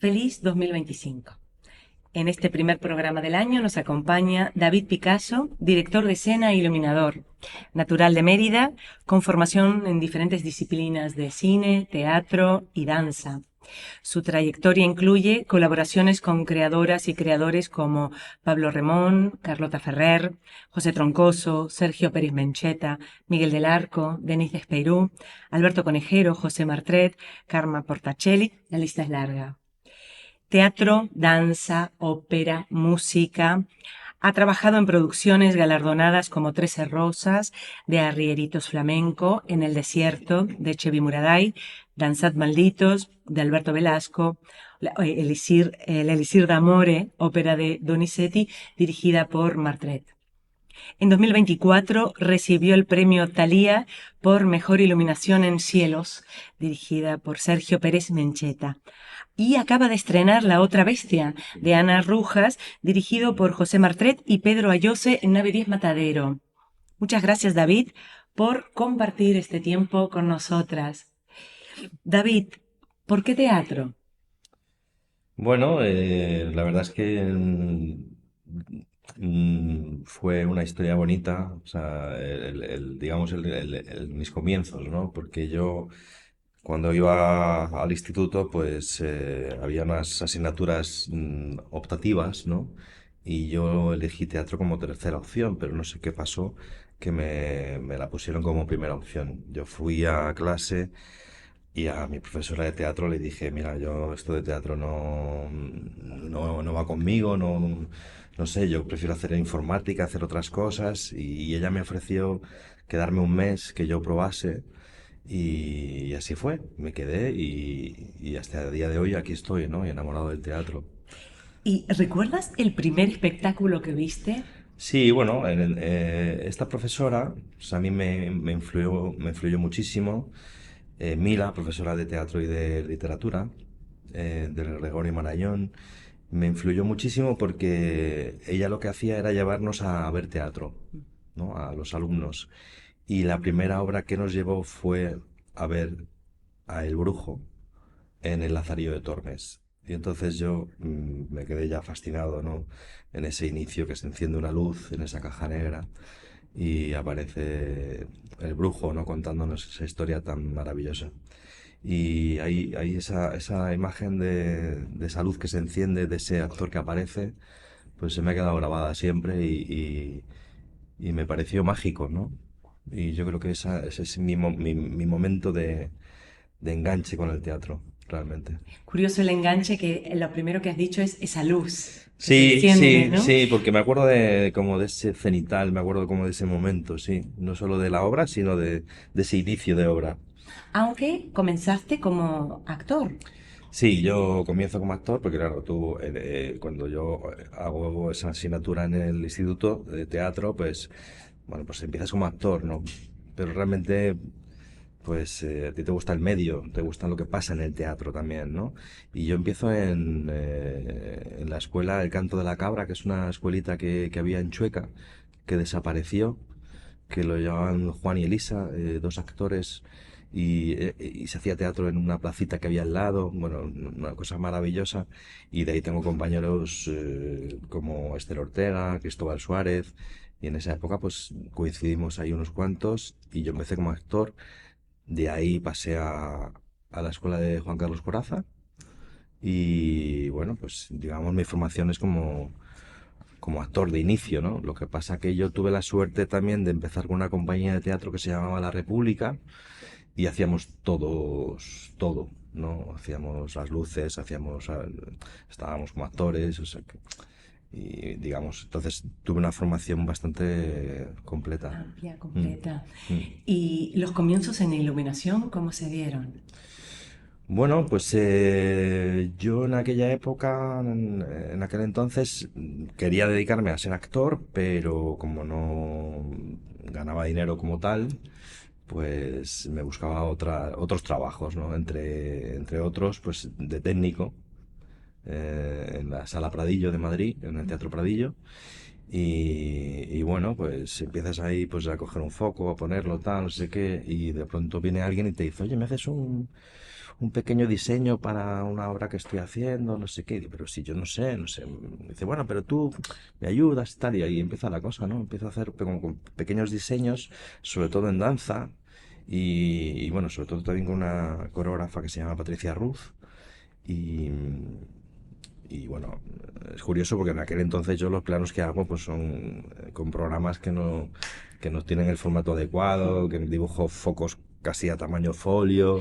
Feliz 2025. En este primer programa del año nos acompaña David Picasso, director de escena e iluminador, natural de Mérida, con formación en diferentes disciplinas de cine, teatro y danza. Su trayectoria incluye colaboraciones con creadoras y creadores como Pablo Remón, Carlota Ferrer, José Troncoso, Sergio Pérez Mencheta, Miguel del Arco, Denise Espeirú, Alberto Conejero, José Martret, Karma Portacelli. La lista es larga. Teatro, danza, ópera, música. Ha trabajado en producciones galardonadas como Trece Rosas, de Arrieritos Flamenco, En el Desierto, de Chevi Muraday, Danzad Malditos, de Alberto Velasco, El Elixir d'Amore, ópera de Donizetti, dirigida por Martret. En 2024 recibió el premio Thalía por Mejor Iluminación en Cielos, dirigida por Sergio Pérez Mencheta. Y acaba de estrenar La Otra Bestia, de Ana Rujas, dirigido por José Martret y Pedro Ayose en Nave 10 Matadero. Muchas gracias, David, por compartir este tiempo con nosotras. David, ¿por qué teatro? Bueno, la verdad es que fue una historia bonita, o sea, digamos, mis comienzos, ¿no? Porque yo, cuando iba al instituto, pues había unas asignaturas optativas, ¿no? Y yo elegí teatro como tercera opción, pero no sé qué pasó, que me la pusieron como primera opción. Yo fui a clase y a mi profesora de teatro le dije, mira, yo esto de teatro no va conmigo, no sé, yo prefiero hacer informática, hacer otras cosas. Y ella me ofreció quedarme un mes que yo probase. Y así fue, me quedé y hasta el día de hoy aquí estoy, ¿no? Y enamorado del teatro. ¿Y recuerdas el primer espectáculo que viste? Sí, bueno, esta profesora, pues a mí me influyó muchísimo. Mila, profesora de teatro y de literatura, del Gregorio Marañón, me influyó muchísimo porque ella lo que hacía era llevarnos a ver teatro, ¿no? A los alumnos. Y la primera obra que nos llevó fue a ver a El Brujo en el Lazarillo de Tormes. Y entonces yo me quedé ya fascinado, ¿no? En ese inicio que se enciende una luz en esa caja negra y aparece el brujo, ¿no? Contándonos esa historia tan maravillosa. Y hay esa imagen de esa luz que se enciende, de ese actor que aparece, pues se me ha quedado grabada siempre y me pareció mágico, ¿no? Y yo creo que ese es mi momento de enganche con el teatro, realmente. Curioso el enganche que lo primero que has dicho es esa luz que se Sí, enciende, sí, ¿no? sí, porque me acuerdo de como de ese cenital, me acuerdo como de ese momento, sí, no solo de la obra, sino de ese inicio de obra. Aunque comenzaste como actor. Sí, yo comienzo como actor, porque claro, tú, cuando yo hago esa asignatura en el instituto de teatro, pues, bueno, pues empiezas como actor, ¿no? Pero realmente, pues, a ti te gusta el medio, te gusta lo que pasa en el teatro también, ¿no? Y yo empiezo en la escuela El Canto de la Cabra, que es una escuelita que había en Chueca, que desapareció, que lo llamaban Juan y Elisa, dos actores, y se hacía teatro en una placita que había al lado, bueno, una cosa maravillosa, y de ahí tengo compañeros como Esther Ortega, Cristóbal Suárez, y en esa época pues coincidimos ahí unos cuantos, y yo empecé como actor, de ahí pasé a la escuela de Juan Carlos Coraza, y bueno, pues digamos mi formación es como actor de inicio, ¿no? Lo que pasa que yo tuve la suerte también de empezar con una compañía de teatro que se llamaba La República y hacíamos todo, ¿no? Hacíamos las luces, estábamos como actores, o sea, y digamos, entonces tuve una formación bastante completa. Amplia, Mm, completa. mm. ¿Y los comienzos en iluminación cómo se dieron? Bueno, pues yo en aquella época, en aquel entonces, quería dedicarme a ser actor, pero como no ganaba dinero como tal, pues me buscaba otros trabajos, ¿no? Entre otros, pues de técnico en la Sala Pradillo de Madrid, en el Teatro Pradillo. Y bueno, pues empiezas ahí pues a coger un foco, a ponerlo, tal, no sé qué, y de pronto viene alguien y te dice, oye, ¿me haces un pequeño diseño para una obra que estoy haciendo? No sé qué. Y digo, pero si yo no sé, no sé. Me dice, bueno, pero tú me ayudas, tal, y ahí empieza la cosa, ¿no? Empiezo a hacer como con pequeños diseños, sobre todo en danza, y bueno, sobre todo también con una coreógrafa que se llama Patricia Ruz, y, y bueno, es curioso porque en aquel entonces yo los planos que hago pues son con programas que no tienen el formato adecuado, que dibujo focos casi a tamaño folio,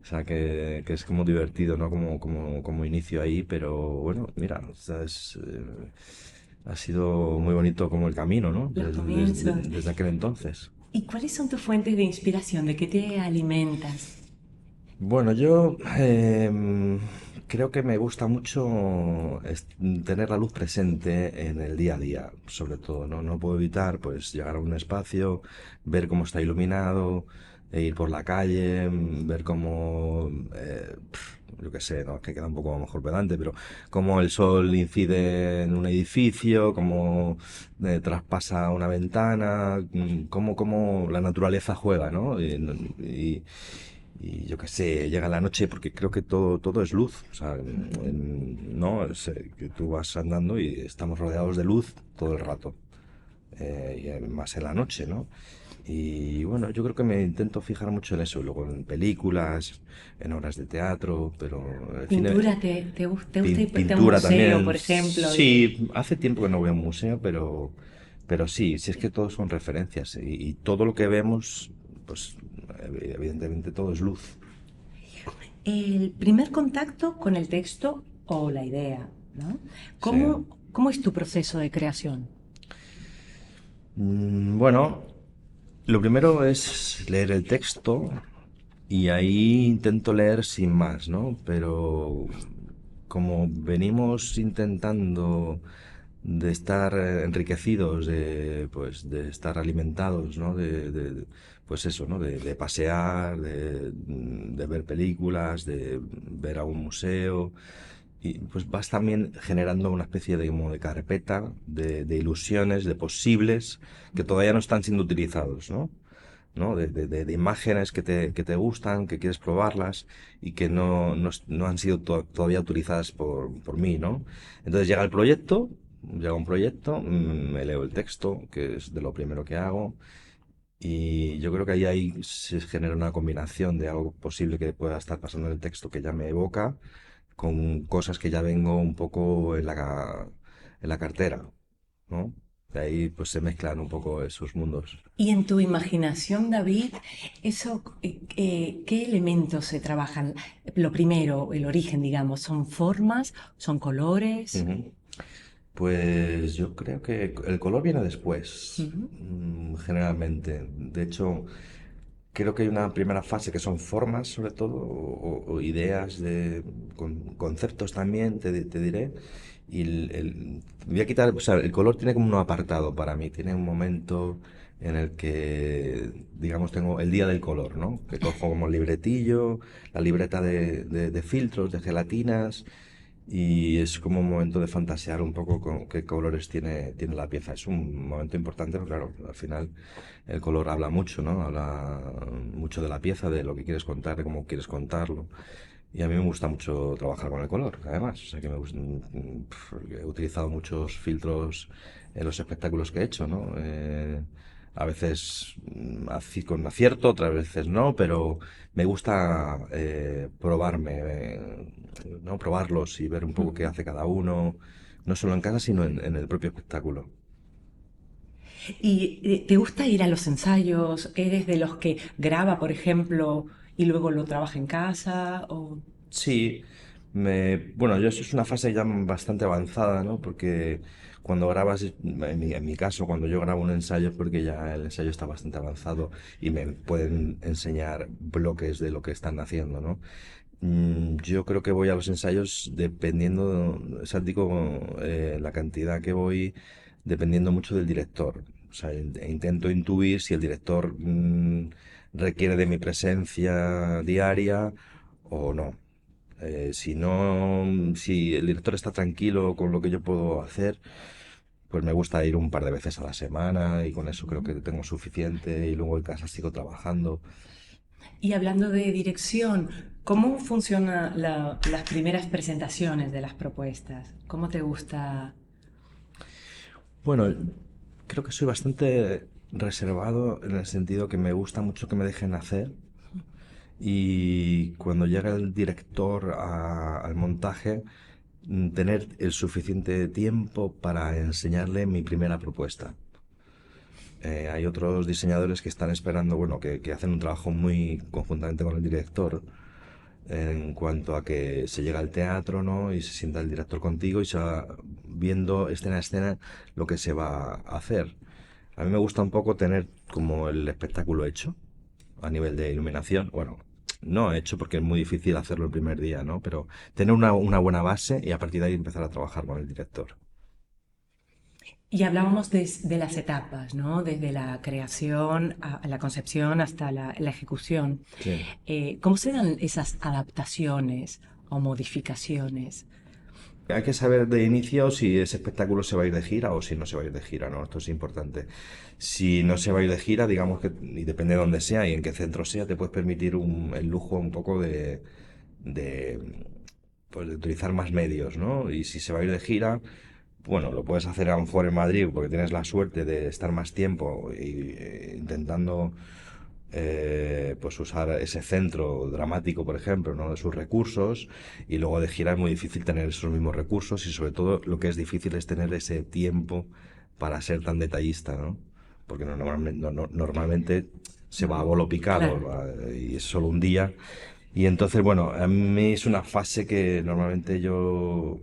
o sea que es como divertido, ¿no? Como inicio ahí, pero bueno, mira, o sea, ha sido muy bonito como el camino, ¿no? Los comienzos. Desde aquel entonces. ¿Y cuáles son tus fuentes de inspiración? ¿De qué te alimentas? Bueno, yo creo que me gusta mucho tener la luz presente en el día a día, sobre todo, ¿no? No puedo evitar, pues, llegar a un espacio, ver cómo está iluminado, e ir por la calle, ver cómo, yo qué sé, ¿no? Que queda un poco a lo mejor pedante, pero cómo el sol incide en un edificio, cómo traspasa una ventana, cómo la naturaleza juega, ¿no? Y yo qué sé, llega la noche porque creo que todo es luz. O sea, no, que tú vas andando y estamos rodeados de luz todo el rato. Y más en la noche, ¿no? Y bueno, yo creo que me intento fijar mucho en eso, luego en películas, en obras de teatro, pero el cine, ¿Pintura te gusta irte a un pintura museo, también. por ejemplo? Sí, hace tiempo que no voy a un museo, pero sí, sí es que todos son referencias y todo lo que vemos, pues evidentemente todo es luz. El primer contacto con el texto o la idea, ¿no? Sí. ¿Cómo es tu proceso de creación? Bueno, lo primero es leer el texto y ahí intento leer sin más, ¿no? Pero como venimos intentando de estar enriquecidos, pues, de estar alimentados, ¿no? Pues eso, ¿no? De pasear, de ver películas, de ver a un museo. Y pues vas también generando una especie de, como de carpeta de ilusiones, de posibles, que todavía no están siendo utilizados, ¿no? ¿No? De imágenes que te gustan, que quieres probarlas y que no han sido todavía utilizadas por mí, ¿no? Entonces llega un proyecto, me leo el texto, que es de lo primero que hago, y yo creo que ahí se genera una combinación de algo posible que pueda estar pasando en el texto que ya me evoca, con cosas que ya vengo un poco en la cartera, ¿no? De ahí pues se mezclan un poco esos mundos. Y en tu imaginación, David, ¿qué elementos se trabajan? Lo primero, el origen, digamos, ¿son formas? ¿Son colores? Ujú. Pues yo creo que el color viene después, Ujú. generalmente. De hecho, creo que hay una primera fase que son formas, sobre todo, o ideas conceptos también, te diré. Y voy a quitar, o sea, el color tiene como un apartado para mí, tiene un momento en el que, digamos, tengo el día del color, ¿no? Que cojo como el libretillo, la libreta de filtros, de gelatinas, y es como un momento de fantasear un poco con qué colores tiene la pieza. Es un momento importante, porque claro, al final el color habla mucho, ¿no? Habla mucho de la pieza, de lo que quieres contar, de cómo quieres contarlo. Y a mí me gusta mucho trabajar con el color, además. O sea que he utilizado muchos filtros en los espectáculos que he hecho, ¿no? A veces con acierto, otras veces no, pero me gusta probarme, ¿no? Probarlos y ver un poco qué hace cada uno, no solo en casa, sino en el propio espectáculo. ¿Y te gusta ir a los ensayos? ¿Eres de los que graba, por ejemplo, y luego lo trabaja en casa? ¿O... Sí, bueno, yo eso es una fase ya bastante avanzada, ¿no? Porque cuando grabas, en mi caso, cuando yo grabo un ensayo es porque ya el ensayo está bastante avanzado y me pueden enseñar bloques de lo que están haciendo, ¿no? Yo creo que voy a los ensayos dependiendo, o sea, digo, la cantidad que voy dependiendo mucho del director. O sea, intento intuir si el director requiere de mi presencia diaria o no. Si no, si el director está tranquilo con lo que yo puedo hacer, pues me gusta ir un par de veces a la semana y con eso creo que tengo suficiente y luego en casa sigo trabajando. Y hablando de dirección, ¿cómo funcionan las primeras presentaciones de las propuestas? ¿Cómo te gusta? Bueno, creo que soy bastante reservado en el sentido que me gusta mucho que me dejen hacer y cuando llega el director al montaje, tener el suficiente tiempo para enseñarle mi primera propuesta. Hay otros diseñadores que están esperando, bueno, que hacen un trabajo muy conjuntamente con el director en cuanto a que se llega al teatro, ¿no? Y se sienta el director contigo y se va viendo escena a escena lo que se va a hacer. A mí me gusta un poco tener como el espectáculo hecho a nivel de iluminación. Bueno, no hecho porque es muy difícil hacerlo el primer día, ¿no? Pero tener una buena base y a partir de ahí empezar a trabajar con el director. Y hablábamos de las etapas, ¿no? Desde la creación a la concepción hasta la ejecución. Sí. ¿Cómo se dan esas adaptaciones o modificaciones? Hay que saber de inicio si ese espectáculo se va a ir de gira o si no se va a ir de gira, ¿no? Esto es importante. Si no se va a ir de gira, digamos que, y depende de dónde sea y en qué centro sea, te puedes permitir el lujo un poco de, pues de utilizar más medios, ¿no? Y si se va a ir de gira, bueno, lo puedes hacer a lo mejor en Madrid porque tienes la suerte de estar más tiempo y, intentando pues usar ese centro dramático, por ejemplo, ¿no? De sus recursos y luego de gira es muy difícil tener esos mismos recursos y sobre todo lo que es difícil es tener ese tiempo para ser tan detallista, ¿no? Porque normalmente se va a bolo picado, Claro. y es solo un día y entonces, bueno, a mí es una fase que normalmente yo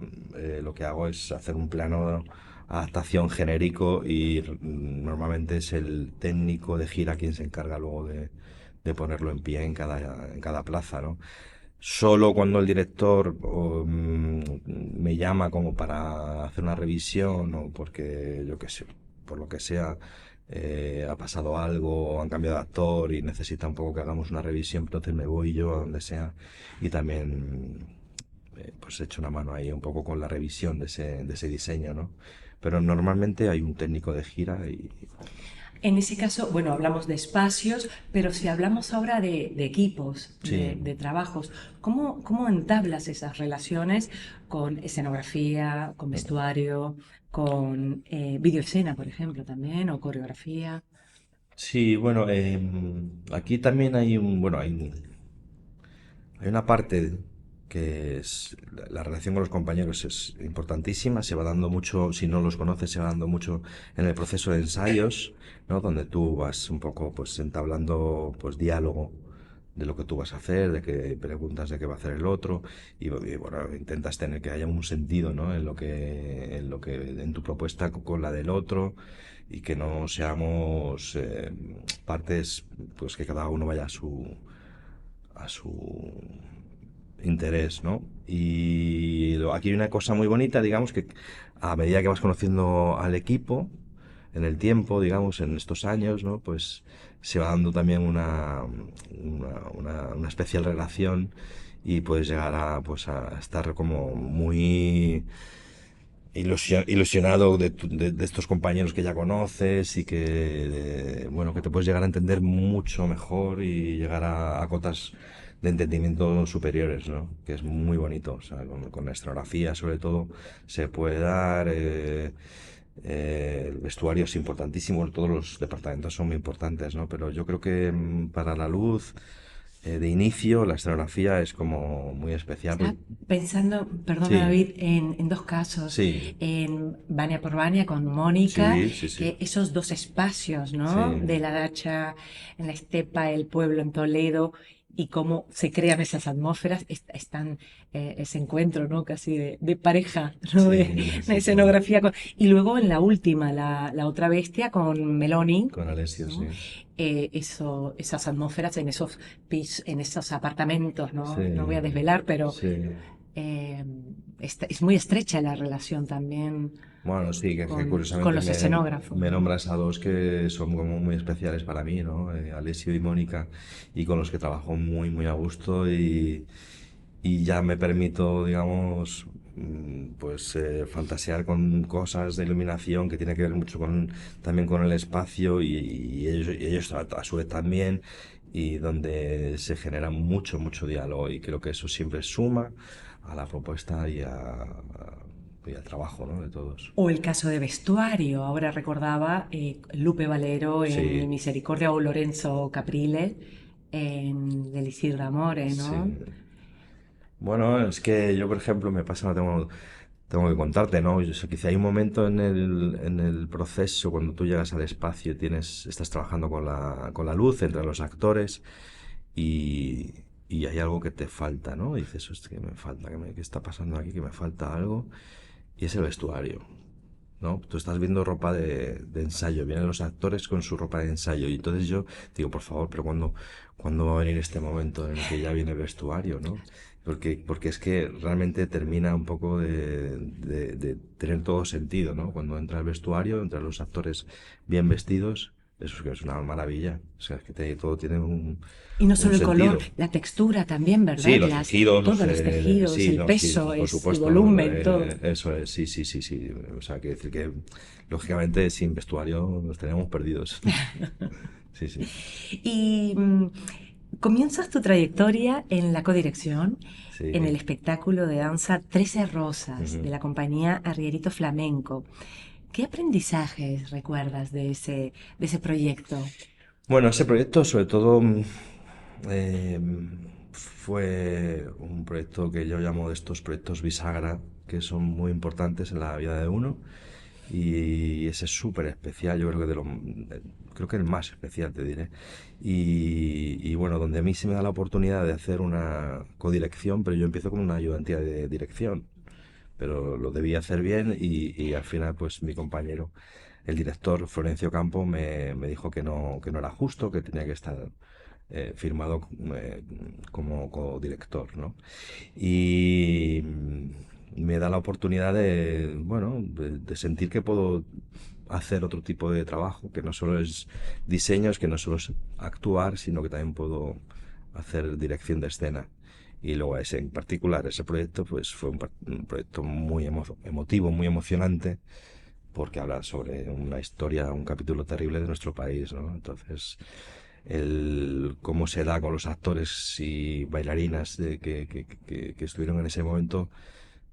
lo que hago es hacer un plano de adaptación genérico y normalmente es el técnico de gira quien se encarga luego de ponerlo en pie en cada plaza, ¿no? Solo cuando el director me llama como para hacer una revisión o porque, yo qué sé, por lo que sea, ha pasado algo o han cambiado de actor y necesita un poco que hagamos una revisión, entonces me voy yo a donde sea y también pues echo una mano ahí un poco con la revisión de ese diseño, ¿no? Pero normalmente hay un técnico de gira y En ese caso, bueno, hablamos de espacios, pero si hablamos ahora de equipos, sí. de trabajos, ¿cómo entablas esas relaciones con escenografía, con vestuario, con videoescena, por ejemplo, también, o coreografía? Sí, bueno, aquí también hay bueno, hay una parte que es la relación con los compañeros es importantísima, se va dando mucho, si no los conoces, se va dando mucho en el proceso de ensayos, ¿no? Donde tú vas un poco pues entablando pues diálogo de lo que tú vas a hacer, de que preguntas de qué va a hacer el otro y, bueno, intentas tener que haya un sentido, ¿no? En lo que en tu propuesta con la del otro y que no seamos partes pues que cada uno vaya a su interés, ¿no? Y aquí hay una cosa muy bonita, digamos, que a medida que vas conociendo al equipo, en el tiempo, digamos, en estos años, ¿no? Pues se va dando también una especial relación y puedes llegar a, pues, a estar como muy ilusionado de estos compañeros que ya conoces y que, bueno, que te puedes llegar a entender mucho mejor y llegar a cotas de entendimiento superiores, ¿no? Que es muy bonito, o sea, con la escenografía sobre todo se puede dar, el vestuario es importantísimo, todos los departamentos son muy importantes, ¿no? Pero yo creo que para la luz de inicio la escenografía es como muy especial. Estaba pensando, perdona Sí, David, en dos casos, sí, en Vania por Vania con Mónica, sí, sí, sí. que esos dos espacios, ¿no? Sí, De la dacha en la estepa, el pueblo en Toledo, y cómo se crean esas atmósferas, están ese encuentro, ¿no? Casi de pareja, ¿no? sí, De sí, sí. escenografía. Y luego en la última, la otra bestia con Meloni, Con Alessio, ¿no? sí. Esas atmósferas en esos en esos apartamentos, Sí, ¿no? No voy a desvelar, pero sí. eh, es muy estrecha la relación también Bueno, sí, que con curiosamente los escenógrafos, me ¿no? nombras a dos que son como muy especiales para mí, ¿no? Alessio y Mónica, y con los que trabajo muy, muy a gusto y ya me permito, digamos, pues fantasear con cosas de iluminación que tiene que ver mucho también con el espacio y ellos a su vez también, y donde se genera mucho, mucho diálogo, y creo que eso siempre suma a la propuesta y al trabajo, ¿no?, de todos. O el caso de vestuario. Ahora recordaba Lupe Valero en Sí, Misericordia o Lorenzo Caprile en Del Isidro Amore, sí. ¿no? Bueno, es que yo, por ejemplo, me pasa, no tengo que contarte, ¿no? Yo sé que si hay un momento en el proceso cuando tú llegas al espacio y estás trabajando con la luz entre los actores y, y hay algo que te falta, ¿no? Y dices, hostia, que me falta, ¿qué está pasando aquí? Que me falta algo. Y es el vestuario, ¿no? Tú estás viendo ropa de ensayo, vienen los actores con su ropa de ensayo, y entonces yo digo, por favor, pero ¿cuándo va a venir este momento en el que ya viene el vestuario, ¿no? Porque es que realmente termina un poco de tener todo sentido, ¿no? Cuando entra el vestuario, entran los actores bien vestidos, eso es que es una maravilla. O sea, es que todo tiene Y no un solo el color, sentido. la textura también, Sí, ¿verdad? los tejidos, Todos los tejidos, sí, el no, sí, peso, por el supuesto, volumen, todo. eso es, sí, sí, sí, sí. O sea, quiere decir que, lógicamente, sin vestuario nos tenemos perdidos. Sí, sí, Y comienzas tu trayectoria en la codirección en el sí. espectáculo de danza 13 Rosas de Ujú. la compañía Arrierito Flamenco. ¿Qué aprendizajes recuerdas de ese proyecto? Bueno, ese proyecto, sobre todo, eh, fue un proyecto que yo llamo de estos proyectos bisagra, que son muy importantes en la vida de uno. Y ese es súper especial, yo creo que creo que el más especial, te diré. Y bueno, donde a mí se me da la oportunidad de hacer una codirección, pero yo empiezo con una ayudantía de dirección, pero lo debía hacer bien, y al final pues mi compañero, el director Florencio Campo, me dijo que no era justo, que tenía que estar firmado como codirector, ¿no? Y me da la oportunidad bueno, de sentir que puedo hacer otro tipo de trabajo, que no solo es diseños, que no solo es actuar, sino que también puedo hacer dirección de escena. Y luego en particular, ese proyecto pues fue un proyecto muy emotivo, muy emocionante, porque habla sobre una historia, un capítulo terrible de nuestro país, ¿no? Entonces, cómo se da con los actores y bailarinas que estuvieron en ese momento,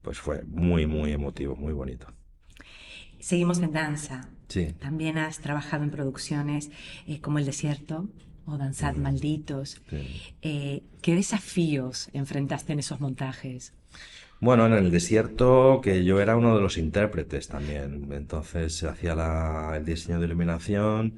pues fue muy, muy emotivo, muy bonito. Seguimos en danza. Sí. También has trabajado en producciones como El Desierto o Danzad Ujú, Malditos. sí. ¿Qué desafíos enfrentaste en esos montajes? Bueno, en el desierto, que yo era uno de los intérpretes también, entonces se hacía el diseño de iluminación,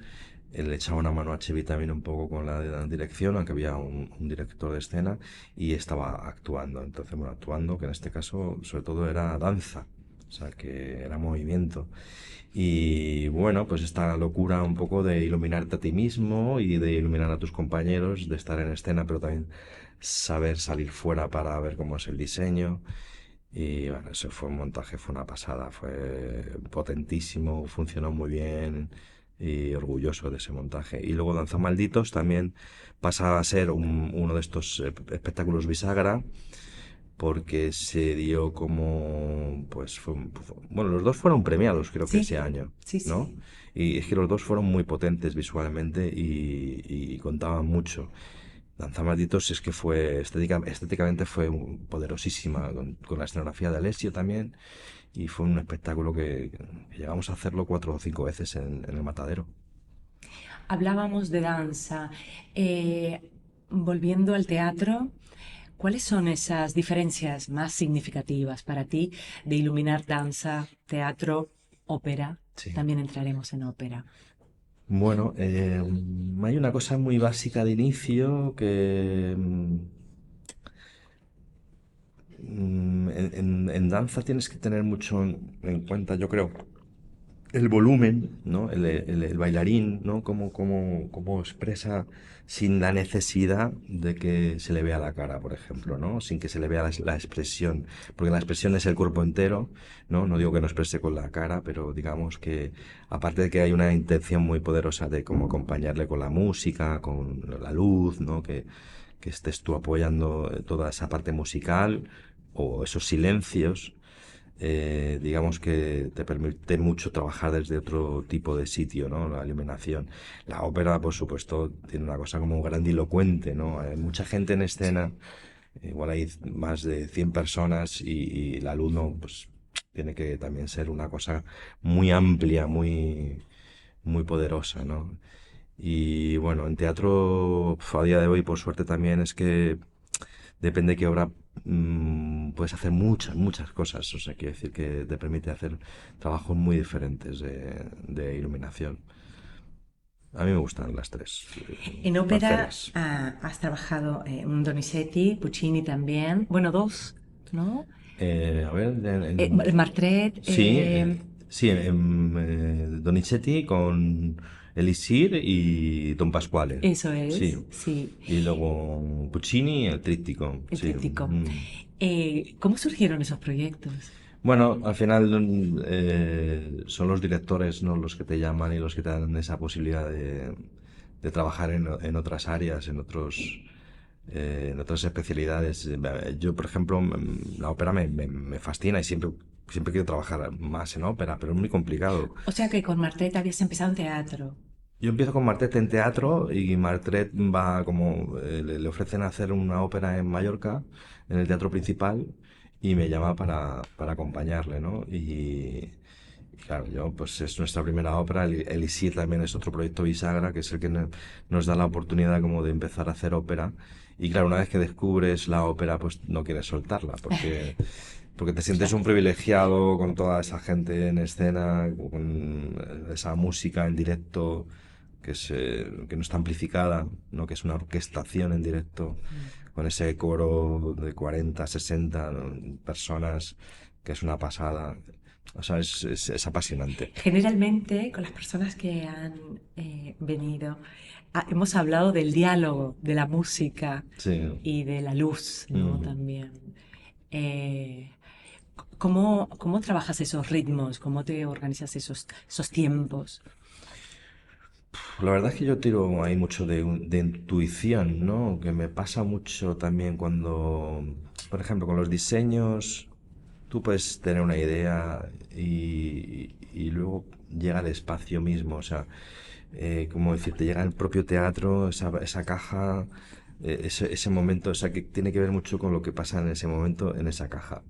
le echaba una mano a Chevy también un poco con la dirección, aunque había un director de escena, y estaba actuando. Entonces, bueno, actuando, que en este caso sobre todo era danza, o sea, que era movimiento. Y bueno, pues esta locura un poco de iluminarte a ti mismo y de iluminar a tus compañeros, de estar en escena, pero también saber salir fuera para ver cómo es el diseño. Y bueno, eso fue un montaje, fue una pasada, fue potentísimo, funcionó muy bien, y orgulloso de ese montaje. Y luego Danza Malditos también pasa a ser uno de estos espectáculos bisagra, porque se dio como, pues, bueno, los dos fueron premiados, creo que ese Sí, año, sí, ¿no? sí. Y es que los dos fueron muy potentes visualmente, y contaban mucho. Danza Malditos es que fue estéticamente fue poderosísima, con la escenografía de Alessio también, y fue un espectáculo que llegamos a hacerlo 4 o 5 veces en el Matadero. Hablábamos de danza. Volviendo al teatro, ¿cuáles son esas diferencias más significativas para ti de iluminar danza, teatro, ópera? Sí. También entraremos en ópera. Bueno, hay una cosa muy básica de inicio que en danza tienes que tener mucho en cuenta, yo creo, el volumen, ¿no? El bailarín, ¿no? Cómo expresa sin la necesidad de que se le vea la cara, por ejemplo, ¿no? Sin que se le vea la expresión, porque la expresión es el cuerpo entero, ¿no? No digo que no exprese con la cara, pero digamos que, aparte de que hay una intención muy poderosa de cómo acompañarle con la música, con la luz, ¿no? Que estés tú apoyando toda esa parte musical o esos silencios, digamos que te permite mucho trabajar desde otro tipo de sitio, ¿no? La iluminación. La ópera, por supuesto, tiene una cosa como grandilocuente, ¿no? Hay mucha gente en escena, igual hay más de 100 personas y el alumno, pues, tiene que también ser una cosa muy amplia, muy poderosa, ¿no? Y bueno, en teatro, a día de hoy, por suerte también es que depende de qué obra, puedes hacer muchas cosas. O sea, quiere decir que te permite hacer trabajos muy diferentes de iluminación. A mí me gustan las tres En ópera parcelas. has trabajado un Donizetti, Puccini también, bueno, dos, ¿no? A ver, Martret, sí, sí, Donizetti con Elisir y Don Pasquale. eso Sí. es, sí, Y luego Puccini, el tríptico. el Sí. tríptico. ¿Cómo surgieron esos proyectos? Bueno, al final son los directores, ¿no? Los que te llaman y los que te dan esa posibilidad de trabajar en otras áreas, en otras especialidades. Yo, por ejemplo, la ópera me fascina y siempre quiero trabajar más en ópera, pero es muy complicado. O sea que con Martret habías empezado en teatro. Yo empiezo con Martret en teatro y Martret va como le ofrecen hacer una ópera en Mallorca, en el teatro principal, y me llama para acompañarle, ¿no? Y claro, yo pues es nuestra primera ópera, Elisir también es otro proyecto bisagra, que es el que nos da la oportunidad como de empezar a hacer ópera. Y claro, una vez que descubres la ópera, pues no quieres soltarla, porque te sientes un Claro. privilegiado con toda esa gente en escena, con esa música en directo que no está amplificada, ¿no? Que es una orquestación en directo, con ese coro de 40 60 personas, que es una pasada. O sea, es apasionante. Generalmente con las personas que han venido hemos hablado del diálogo, de la música Sí. y de la luz, ¿no? Mm. También. Eh, ¿cómo trabajas esos ritmos? ¿Cómo te organizas esos tiempos? La verdad es que yo tiro ahí mucho de intuición, ¿no? Que me pasa mucho también cuando, por ejemplo, con los diseños, tú puedes tener una idea y luego llega el espacio mismo, o sea, como decirte, llega el propio teatro, esa caja, ese momento, o sea, que tiene que ver mucho con lo que pasa en ese momento en esa caja.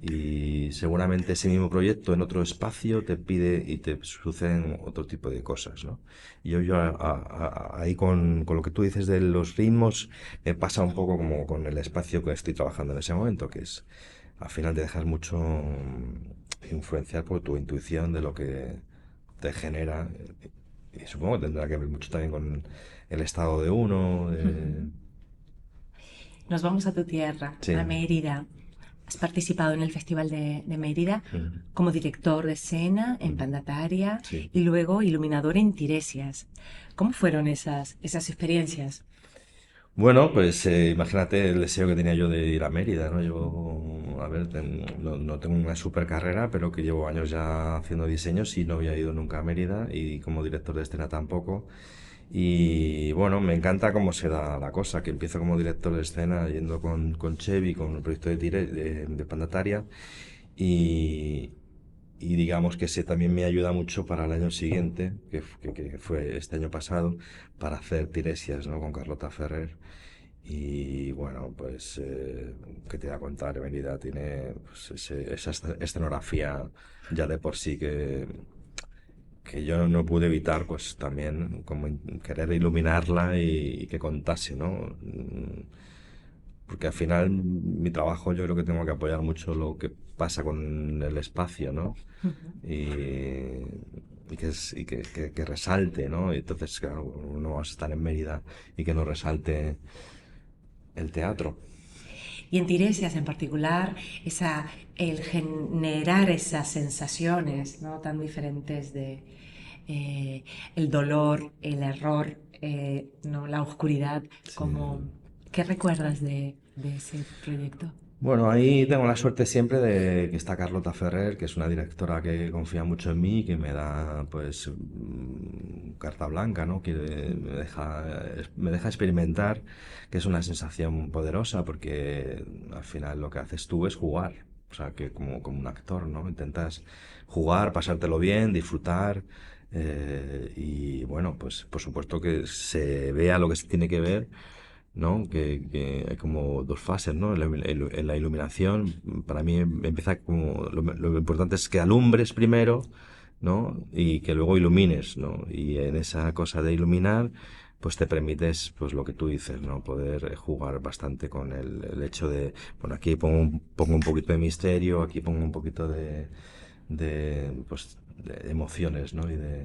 Y seguramente ese mismo proyecto en otro espacio te pide y te suceden otro tipo de cosas, ¿no? Y yo ahí con lo que tú dices de los ritmos, me pasa un poco como con el espacio que estoy trabajando en ese momento, que es, al final te dejas mucho influenciar por tu intuición de lo que te genera. Y supongo que tendrá que ver mucho también con el estado de uno. Nos vamos a tu tierra, a Sí. Mérida. Has participado en el Festival de Mérida Mm, como director de escena en mm, Pandataria sí. y luego iluminador en Tiresias. ¿Cómo fueron esas experiencias? Bueno, pues imagínate el deseo que tenía yo de ir a Mérida, ¿no? Yo, a ver, no tengo una super carrera, pero que llevo años ya haciendo diseños y no había ido nunca a Mérida y como director de escena tampoco. Y bueno, me encanta cómo se da la cosa, que empiezo como director de escena yendo con Chevy, con el proyecto de Pandataria y, y digamos que ese también me ayuda mucho para el año siguiente, que fue este año pasado, para hacer Tiresias, ¿no? Con Carlota Ferrer. Y bueno, pues, ¿qué te voy a contar? Mérida tiene pues, esa escenografía ya de por sí que yo no pude evitar, pues también como querer iluminarla y que contase, ¿no? Porque al final mi trabajo yo creo que tengo que apoyar mucho lo que pasa con el espacio, ¿no? Y que resalte, ¿no? Y entonces, claro, no vas a estar en Mérida y que no resalte el teatro. Y en Tiresias en particular, el generar esas sensaciones, ¿no? Tan diferentes de el dolor, el error, ¿no? La oscuridad, Sí. como, ¿qué recuerdas de ese proyecto? Bueno, ahí tengo la suerte siempre de que está Carlota Ferrer, que es una directora que confía mucho en mí, que me da pues carta blanca, ¿no? Que me deja experimentar, que es una sensación poderosa porque al final lo que haces tú es jugar. O sea, que como un actor, ¿no? Intentas jugar, pasártelo bien, disfrutar. Y bueno, pues por supuesto que se vea lo que se tiene que ver, ¿no? Que hay como dos fases, ¿no? En la iluminación, para mí empieza como... Lo importante es que alumbres primero, ¿no? Y que luego ilumines, ¿no? Y en esa cosa de iluminar, pues te permites, pues lo que tú dices, ¿no? Poder jugar bastante con el hecho de, bueno, aquí pongo un poquito de misterio, aquí pongo un poquito pues, de emociones, ¿no? Y de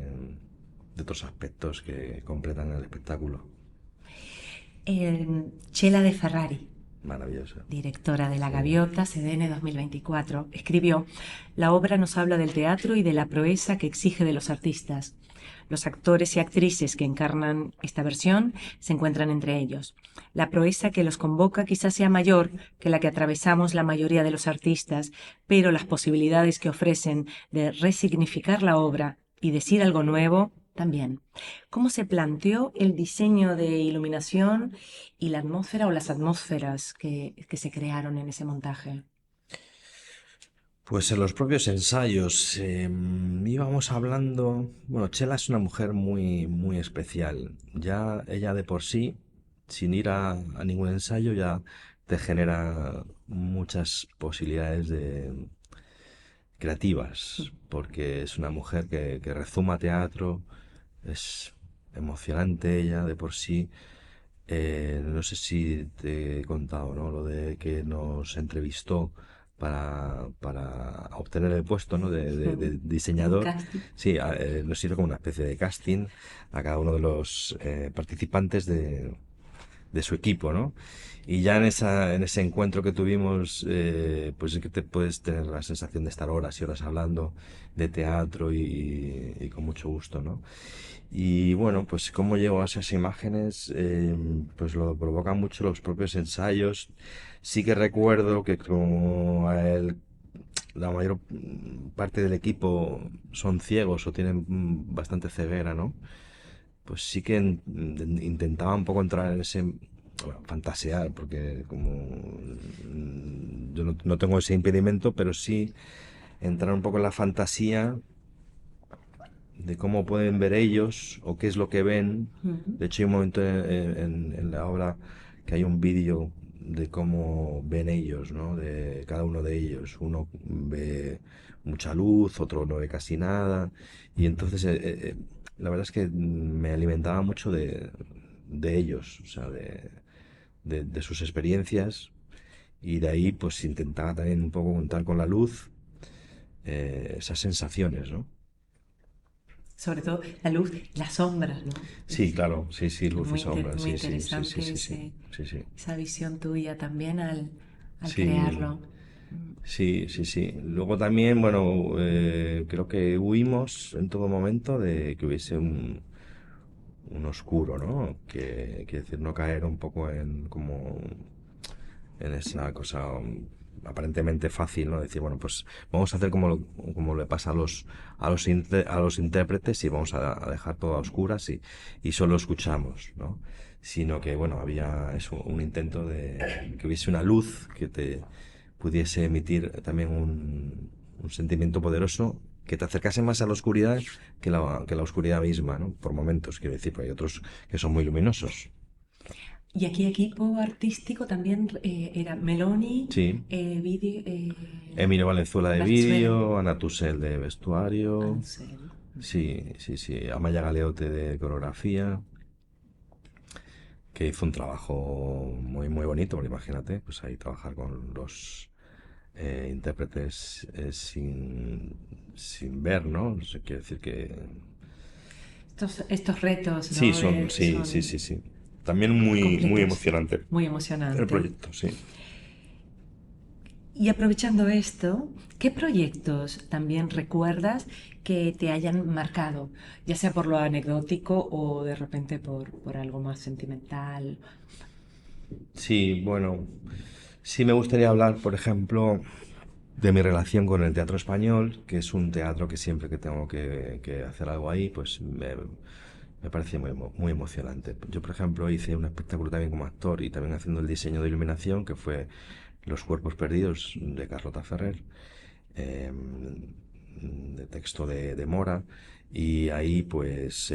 otros aspectos que completan el espectáculo. Chela de Ferrari, Maravilloso. directora de La Sí. Gaviota, CDN 2024, escribió: la obra nos habla del teatro y de la proeza que exige de los artistas. Los actores y actrices que encarnan esta versión se encuentran entre ellos. La proeza que los convoca quizás sea mayor que la que atravesamos la mayoría de los artistas, pero las posibilidades que ofrecen de resignificar la obra y decir algo nuevo también. ¿Cómo se planteó el diseño de iluminación y la atmósfera o las atmósferas que se crearon en ese montaje? Pues en los propios ensayos íbamos hablando, bueno, Chela es una mujer muy especial. Ya ella de por sí, sin ir a ningún ensayo, ya te genera muchas posibilidades creativas, porque es una mujer que rezuma teatro, es emocionante ella de por sí. No sé si te he contado, ¿no? Lo de que nos entrevistó para obtener el puesto, ¿no? De Un diseñador. casting. Sí, nos hizo como una especie de casting a cada uno de los participantes de su equipo, ¿no? Y ya en ese encuentro que tuvimos, pues es que te puedes tener la sensación de estar horas y horas hablando de teatro y con mucho gusto, ¿no? Y bueno, pues cómo llego a esas imágenes, pues lo provocan mucho los propios ensayos. Sí que recuerdo que como la mayor parte del equipo son ciegos o tienen bastante ceguera, ¿no? Pues sí que intentaba un poco entrar en ese, bueno, fantasear, porque como yo no tengo ese impedimento, pero sí entrar un poco en la fantasía de cómo pueden ver ellos o qué es lo que ven. Ujú. De hecho, hay un momento en la obra que hay un vídeo de cómo ven ellos, ¿no? De cada uno de ellos. Uno ve mucha luz, otro no ve casi nada. Y entonces, la verdad es que me alimentaba mucho de ellos, o sea, de sus experiencias. Y de ahí, pues intentaba también un poco contar con la luz, esas sensaciones, ¿no? Sobre todo la luz, las sombras, ¿no? Sí, claro, sí, sí, Es luz y muy, sombra, muy sí, sí, sí, sí, interesante sí, sí, sí, sí. esa visión tuya también al Sí, crearlo. Mm. sí, sí, sí. Luego también, bueno, creo que huimos en todo momento de que hubiese un oscuro, ¿no? Que quiere decir no caer un poco en como en esa cosa aparentemente fácil, ¿no? Decir, bueno, pues vamos a hacer como le pasa a los intérpretes y vamos a dejar todo a oscuras y solo escuchamos, ¿no? Sino que, bueno, había eso, un intento de que hubiese una luz que te pudiese emitir también un sentimiento poderoso que te acercase más a la oscuridad que la oscuridad misma, ¿no? Por momentos, quiero decir, porque hay otros que son muy luminosos. Y aquí equipo artístico también era Meloni, Sí, vídeo, Emilio Valenzuela de Valenzuela, vídeo, Ana Tusell de vestuario, Ansel. sí, sí, sí, Amaya Galeote de coreografía, que hizo un trabajo muy bonito, porque imagínate, pues ahí trabajar con los intérpretes sin ver, ¿no? No sé, quiere decir que Estos retos, sí, ¿no? son, sí, sí, Son sí, sí. También muy completos, emocionante muy el emocionante. proyecto, sí. Y aprovechando esto, ¿qué proyectos también recuerdas que te hayan marcado, ya sea por lo anecdótico o de repente por algo más sentimental? Sí, bueno, sí me gustaría hablar, por ejemplo, de mi relación con el teatro español, que es un teatro que siempre que tengo que hacer algo ahí, pues me parece muy emocionante. Yo, por ejemplo, hice un espectáculo también como actor y también haciendo el diseño de iluminación, que fue Los cuerpos perdidos de Carlota Ferrer, de texto de Mora, y ahí pues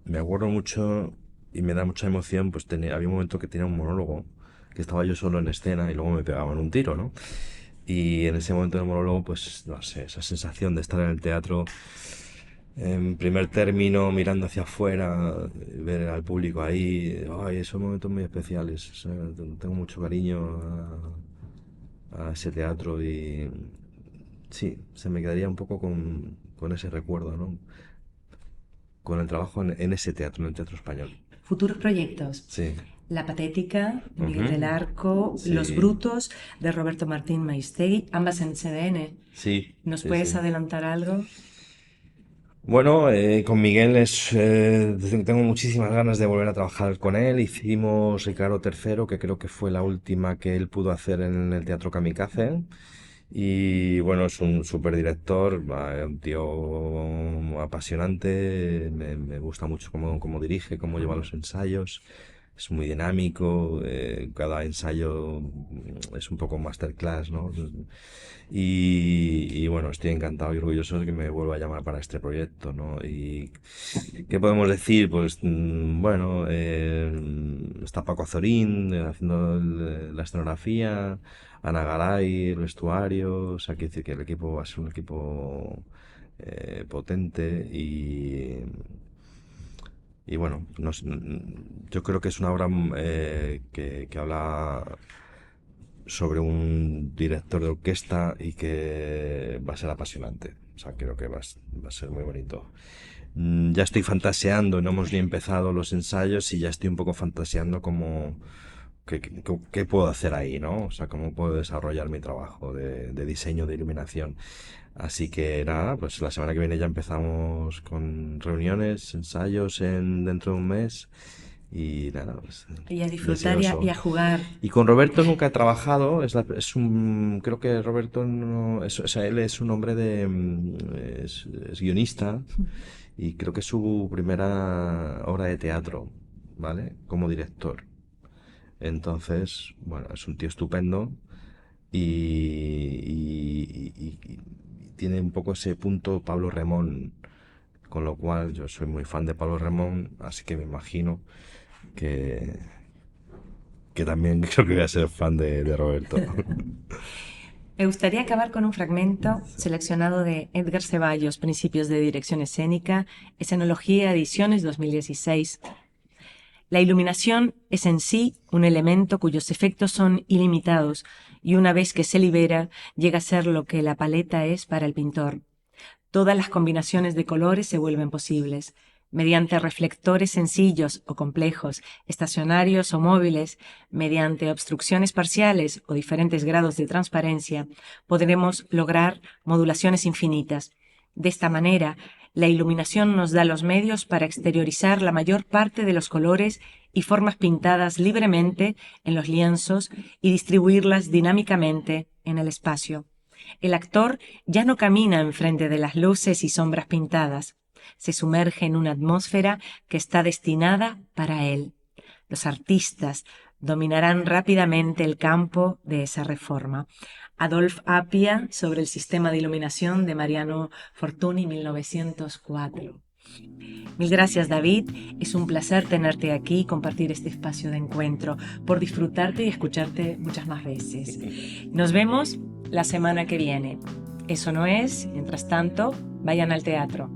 me acuerdo mucho y me da mucha emoción, pues había un momento que tenía un monólogo, que estaba yo solo en escena y luego me pegaban un tiro, ¿no? Y en ese momento del monólogo, pues no sé, esa sensación de estar en el teatro en primer término, mirando hacia afuera, ver al público ahí, ay, son momentos muy especiales. O sea, tengo mucho cariño a ese teatro y sí, se me quedaría un poco con ese recuerdo, ¿no? Con el trabajo en ese teatro, en el Teatro Español. Futuros proyectos. Sí. La Patética, de Miguel Ujú. del Arco, Los Sí. Brutos, de Roberto Martín Maistegui, ambas en CDN. Sí, ¿Nos sí, puedes sí. adelantar algo? Bueno, con Miguel tengo muchísimas ganas de volver a trabajar con él. Hicimos Ricardo III, que creo que fue la última que él pudo hacer en el Teatro Kamikaze. Y bueno, es un súper director, un tío apasionante. Me gusta mucho cómo dirige, cómo lleva los ensayos. Es muy dinámico, cada ensayo es un poco masterclass, ¿no? Y bueno, estoy encantado y orgulloso de que me vuelva a llamar para este proyecto, ¿no? Y ¿qué podemos decir? Pues bueno, está Paco Azorín haciendo la escenografía, Ana Garay, el vestuario, o sea, quiere decir que el equipo va a ser un equipo potente y bueno, yo creo que es una obra que habla sobre un director de orquesta y que va a ser apasionante. O sea, creo que va a ser muy bonito. Ya estoy fantaseando, no hemos ni empezado los ensayos y ya estoy un poco fantaseando como qué puedo hacer ahí, ¿no? O sea, cómo puedo desarrollar mi trabajo de diseño, de iluminación. Así que nada, pues la semana que viene ya empezamos con reuniones, ensayos dentro de un mes y nada, pues Y a disfrutar deseoso. y a jugar. Y con Roberto nunca he trabajado, creo que Roberto no, o sea, él es un hombre es guionista y creo que es su primera obra de teatro, ¿vale? Como director. Entonces, bueno, es un tío estupendo y tiene un poco ese punto Pablo Remón, con lo cual yo soy muy fan de Pablo Remón, así que me imagino que, que también creo que voy a ser fan de Roberto. Me gustaría acabar con un fragmento seleccionado de Edgar Ceballos, Principios de Dirección Escénica, Escenología, Ediciones 2016. La iluminación es en sí un elemento cuyos efectos son ilimitados y una vez que se libera llega a ser lo que la paleta es para el pintor. Todas las combinaciones de colores se vuelven posibles. Mediante reflectores sencillos o complejos, estacionarios o móviles, mediante obstrucciones parciales o diferentes grados de transparencia, podremos lograr modulaciones infinitas. De esta manera, la iluminación nos da los medios para exteriorizar la mayor parte de los colores y formas pintadas libremente en los lienzos y distribuirlas dinámicamente en el espacio. El actor ya no camina enfrente de las luces y sombras pintadas, se sumerge en una atmósfera que está destinada para él. Los artistas dominarán rápidamente el campo de esa reforma. Adolphe Appia sobre el sistema de iluminación de Mariano Fortuny, 1904. Mil gracias, David. Es un placer tenerte aquí y compartir este espacio de encuentro, por disfrutarte y escucharte muchas más veces. Nos vemos la semana que viene. Eso no es, mientras tanto, vayan al teatro.